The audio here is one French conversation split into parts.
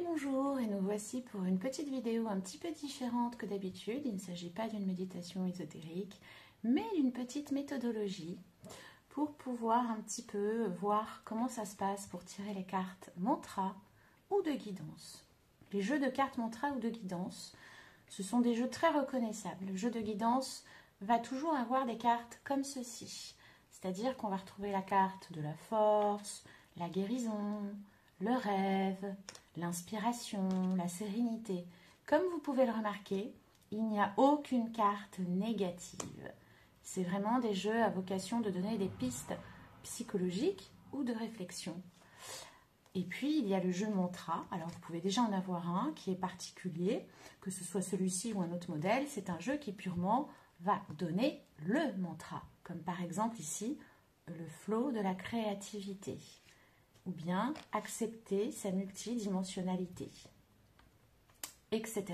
bonjour, et nous voici pour une petite vidéo un petit peu différente que d'habitude. Il ne s'agit pas d'une méditation ésotérique, mais d'une petite méthodologie pour pouvoir un petit peu voir comment ça se passe pour tirer les cartes mantra ou de guidance. Les jeux de cartes mantra ou de guidance, ce sont des jeux très reconnaissables. Le jeu de guidance va toujours avoir des cartes comme ceci, c'est-à-dire qu'on va retrouver la carte de la force, la guérison, le rêve, l'inspiration, la sérénité. Comme vous pouvez le remarquer, il n'y a aucune carte négative. C'est vraiment des jeux à vocation de donner des pistes psychologiques ou de réflexion. Et puis, il y a le jeu mantra. Alors, vous pouvez déjà en avoir un qui est particulier, que ce soit celui-ci ou un autre modèle. C'est un jeu qui purement va donner le mantra. Comme par exemple ici, le flow de la créativité. Ou bien accepter sa multidimensionnalité, etc.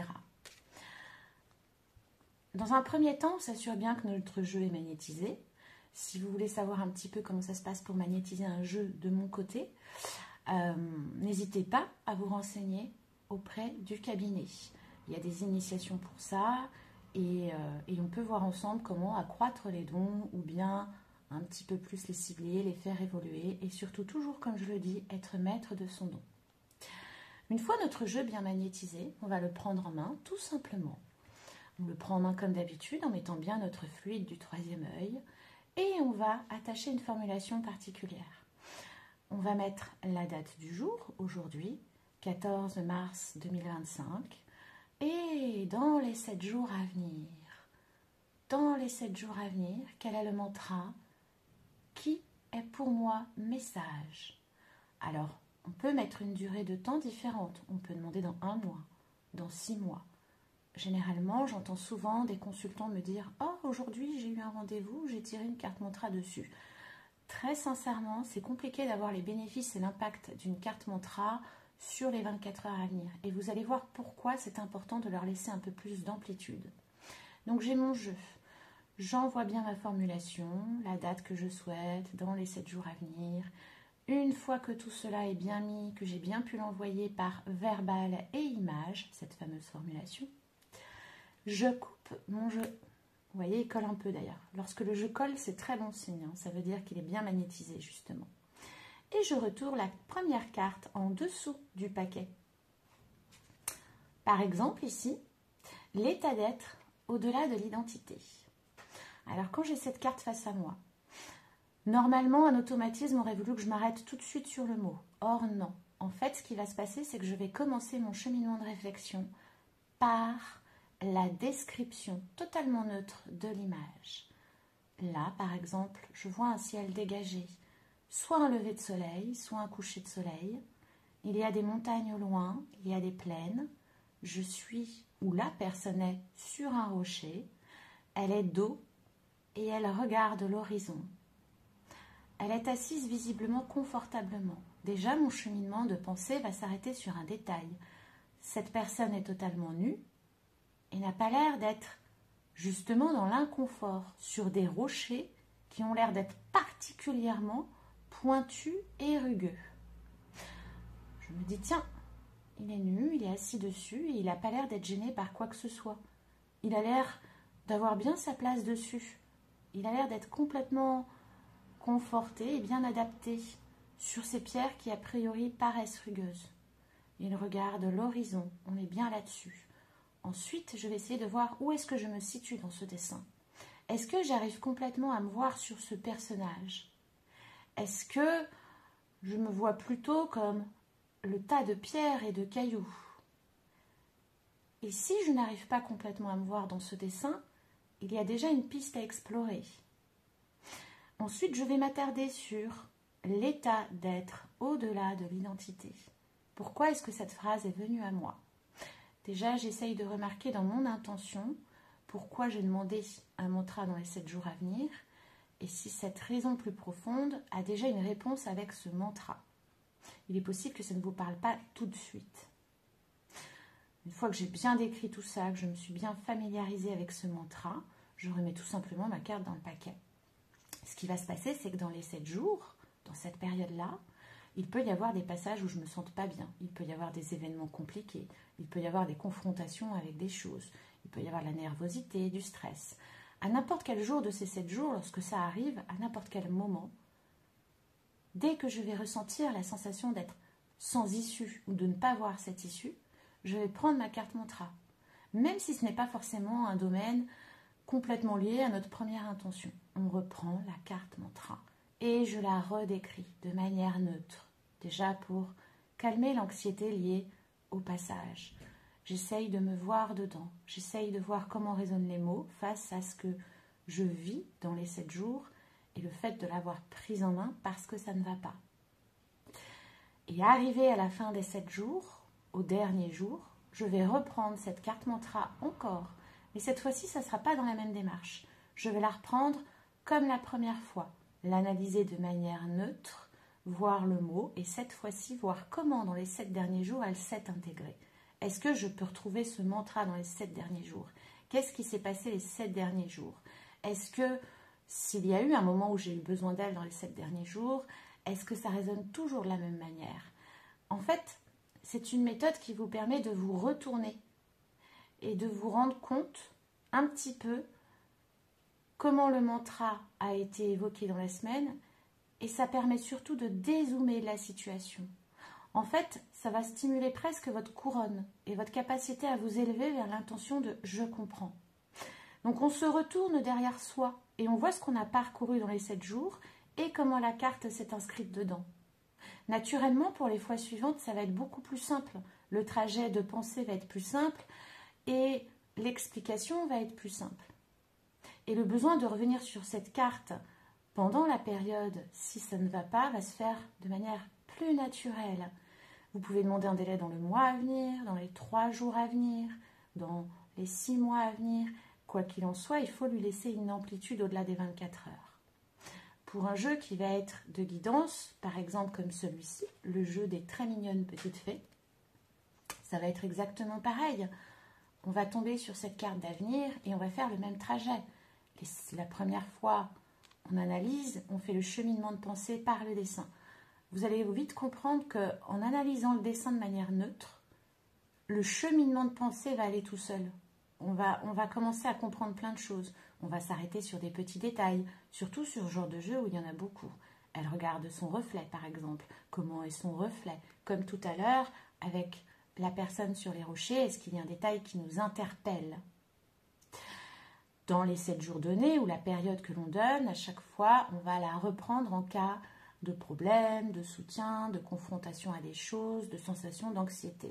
Dans un premier temps, on s'assure bien que notre jeu est magnétisé. Si vous voulez savoir un petit peu comment ça se passe pour magnétiser un jeu de mon côté, n'hésitez pas à vous renseigner auprès du cabinet. Il y a des initiations pour ça et on peut voir ensemble comment accroître les dons ou bien un petit peu plus les cibler, les faire évoluer et surtout toujours, comme je le dis, être maître de son don. Une fois notre jeu bien magnétisé, on va le prendre en main tout simplement. On le prend en main comme d'habitude en mettant bien notre fluide du troisième œil et on va attacher une formulation particulière. On va mettre la date du jour, aujourd'hui, 14 mars 2025, et dans les 7 jours à venir. Dans les 7 jours à venir, quel est le mantra ? Qui est pour moi message? Alors, on peut mettre une durée de temps différente. On peut demander dans 1 mois, dans 6 mois. Généralement, j'entends souvent des consultants me dire « Oh, aujourd'hui, j'ai eu un rendez-vous, j'ai tiré une carte mantra dessus. » Très sincèrement, c'est compliqué d'avoir les bénéfices et l'impact d'une carte mantra sur les 24 heures à venir. Et vous allez voir pourquoi c'est important de leur laisser un peu plus d'amplitude. Donc, j'ai mon jeu. J'envoie bien ma formulation, la date que je souhaite, dans les 7 jours à venir. Une fois que tout cela est bien mis, que j'ai bien pu l'envoyer par verbal et image, cette fameuse formulation, je coupe mon jeu. Vous voyez, il colle un peu d'ailleurs. Lorsque le jeu colle, c'est très bon signe. Ça veut dire qu'il est bien magnétisé, justement. Et je retourne la première carte en dessous du paquet. Par exemple, ici, l'état d'être au-delà de l'identité. Alors, quand j'ai cette carte face à moi, normalement, un automatisme aurait voulu que je m'arrête tout de suite sur le mot. Or, non. En fait, ce qui va se passer, c'est que je vais commencer mon cheminement de réflexion par la description totalement neutre de l'image. Là, par exemple, je vois un ciel dégagé, soit un lever de soleil, soit un coucher de soleil. Il y a des montagnes au loin, il y a des plaines. Je suis, ou la personne est, sur un rocher. Elle est dos et elle regarde l'horizon. Elle est assise visiblement confortablement. Déjà, mon cheminement de pensée va s'arrêter sur un détail. Cette personne est totalement nue et n'a pas l'air d'être justement dans l'inconfort, sur des rochers qui ont l'air d'être particulièrement pointus et rugueux. Je me dis, tiens, il est nu, il est assis dessus et il n'a pas l'air d'être gêné par quoi que ce soit. Il a l'air d'avoir bien sa place dessus. Il a l'air d'être complètement conforté et bien adapté sur ces pierres qui a priori paraissent rugueuses. Il regarde l'horizon, on est bien là-dessus. Ensuite, je vais essayer de voir où est-ce que je me situe dans ce dessin. Est-ce que j'arrive complètement à me voir sur ce personnage? Est-ce que je me vois plutôt comme le tas de pierres et de cailloux? Et si je n'arrive pas complètement à me voir dans ce dessin, il y a déjà une piste à explorer. Ensuite, je vais m'attarder sur l'état d'être au-delà de l'identité. Pourquoi est-ce que cette phrase est venue à moi? Déjà, j'essaye de remarquer dans mon intention pourquoi j'ai demandé un mantra dans les 7 jours à venir et si cette raison plus profonde a déjà une réponse avec ce mantra. Il est possible que ça ne vous parle pas tout de suite. Une fois que j'ai bien décrit tout ça, que je me suis bien familiarisée avec ce mantra, je remets tout simplement ma carte dans le paquet. Ce qui va se passer, c'est que dans les 7 jours, dans cette période-là, Il peut y avoir des passages où je ne me sente pas bien. Il peut y avoir des événements compliqués. Il peut y avoir des confrontations avec des choses. Il peut y avoir de la nervosité, du stress. À n'importe quel jour de ces 7 jours, lorsque ça arrive, à n'importe quel moment, dès que je vais ressentir la sensation d'être sans issue ou de ne pas voir cette issue, je vais prendre ma carte mantra. Même si ce n'est pas forcément un domaine complètement lié à notre première intention. On reprend la carte mantra et je la redécris de manière neutre, déjà pour calmer l'anxiété liée au passage. J'essaye de me voir dedans, j'essaye de voir comment résonnent les mots face à ce que je vis dans les 7 jours et le fait de l'avoir prise en main parce que ça ne va pas. Et arrivé à la fin des 7 jours, au dernier jour, je vais reprendre cette carte mantra encore. Mais cette fois-ci, ça ne sera pas dans la même démarche. Je vais la reprendre comme la première fois, l'analyser de manière neutre, voir le mot et cette fois-ci, voir comment dans les 7 derniers jours, elle s'est intégrée. Est-ce que je peux retrouver ce mantra dans les 7 derniers jours? Qu'est-ce qui s'est passé les 7 derniers jours? Est-ce que s'il y a eu un moment où j'ai eu besoin d'elle dans les 7 derniers jours, est-ce que ça résonne toujours de la même manière? En fait, c'est une méthode qui vous permet de vous retourner et de vous rendre compte un petit peu comment le mantra a été évoqué dans la semaine et ça permet surtout de dézoomer la situation. En fait, ça va stimuler presque votre couronne et votre capacité à vous élever vers l'intention de « je comprends ». Donc on se retourne derrière soi et on voit ce qu'on a parcouru dans les 7 jours et comment la carte s'est inscrite dedans. Naturellement, pour les fois suivantes, ça va être beaucoup plus simple. Le trajet de pensée va être plus simple et l'explication va être plus simple. Et le besoin de revenir sur cette carte pendant la période, si ça ne va pas, va se faire de manière plus naturelle. Vous pouvez demander un délai dans le mois à venir, dans les 3 jours à venir, dans les 6 mois à venir. Quoi qu'il en soit, il faut lui laisser une amplitude au-delà des 24 heures. Pour un jeu qui va être de guidance, par exemple comme celui-ci, le jeu des très mignonnes petites fées, ça va être exactement pareil. On va tomber sur cette carte d'avenir et on va faire le même trajet. La première fois, on analyse, on fait le cheminement de pensée par le dessin. Vous allez vite comprendre qu'en analysant le dessin de manière neutre, le cheminement de pensée va aller tout seul. On va commencer à comprendre plein de choses. On va s'arrêter sur des petits détails, surtout sur ce genre de jeu où il y en a beaucoup. Elle regarde son reflet, par exemple. Comment est son reflet? Comme tout à l'heure, avec la personne sur les rochers, est-ce qu'il y a un détail qui nous interpelle? Dans les 7 jours donnés, ou la période que l'on donne, à chaque fois, on va la reprendre en cas de problème, de soutien, de confrontation à des choses, de sensation d'anxiété.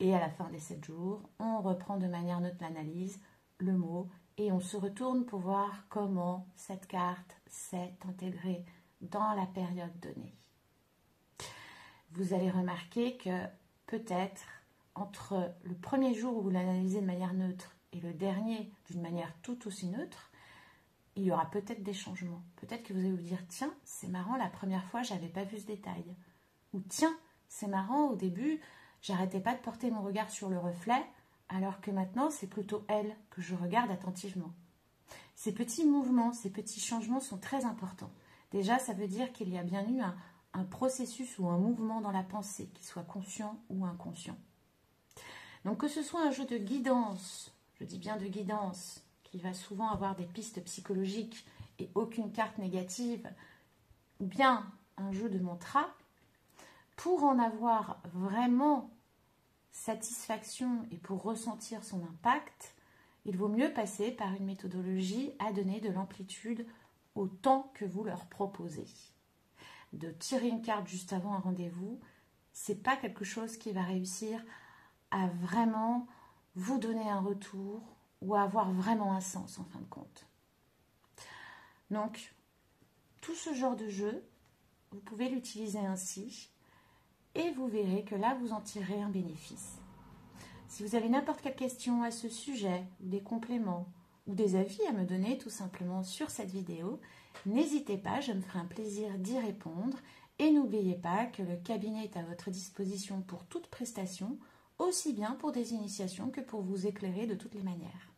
Et à la fin des 7 jours, on reprend de manière neutre l'analyse, le mot, et on se retourne pour voir comment cette carte s'est intégrée dans la période donnée. Vous allez remarquer que peut-être entre le premier jour où vous l'analysez de manière neutre et le dernier d'une manière tout aussi neutre, il y aura peut-être des changements. Peut-être que vous allez vous dire « Tiens, c'est marrant, la première fois, je n'avais pas vu ce détail. » Ou « Tiens, c'est marrant, au début, j'arrêtais pas de porter mon regard sur le reflet, alors que maintenant, c'est plutôt elle que je regarde attentivement. » Ces petits mouvements, ces petits changements sont très importants. Déjà, ça veut dire qu'il y a bien eu un processus ou un mouvement dans la pensée, qu'il soit conscient ou inconscient. Donc que ce soit un jeu de guidance, je dis bien de guidance, qui va souvent avoir des pistes psychologiques et aucune carte négative, ou bien un jeu de mantra, pour en avoir vraiment satisfaction et pour ressentir son impact, il vaut mieux passer par une méthodologie à donner de l'amplitude au temps que vous leur proposez. De tirer une carte juste avant un rendez-vous, c'est pas quelque chose qui va réussir à vraiment vous donner un retour ou à avoir vraiment un sens en fin de compte. Donc, tout ce genre de jeu, vous pouvez l'utiliser ainsi et vous verrez que là, vous en tirez un bénéfice. Si vous avez n'importe quelle question à ce sujet, ou des compléments, ou des avis à me donner tout simplement sur cette vidéo, n'hésitez pas, je me ferai un plaisir d'y répondre. Et n'oubliez pas que le cabinet est à votre disposition pour toute prestation, aussi bien pour des initiations que pour vous éclairer de toutes les manières.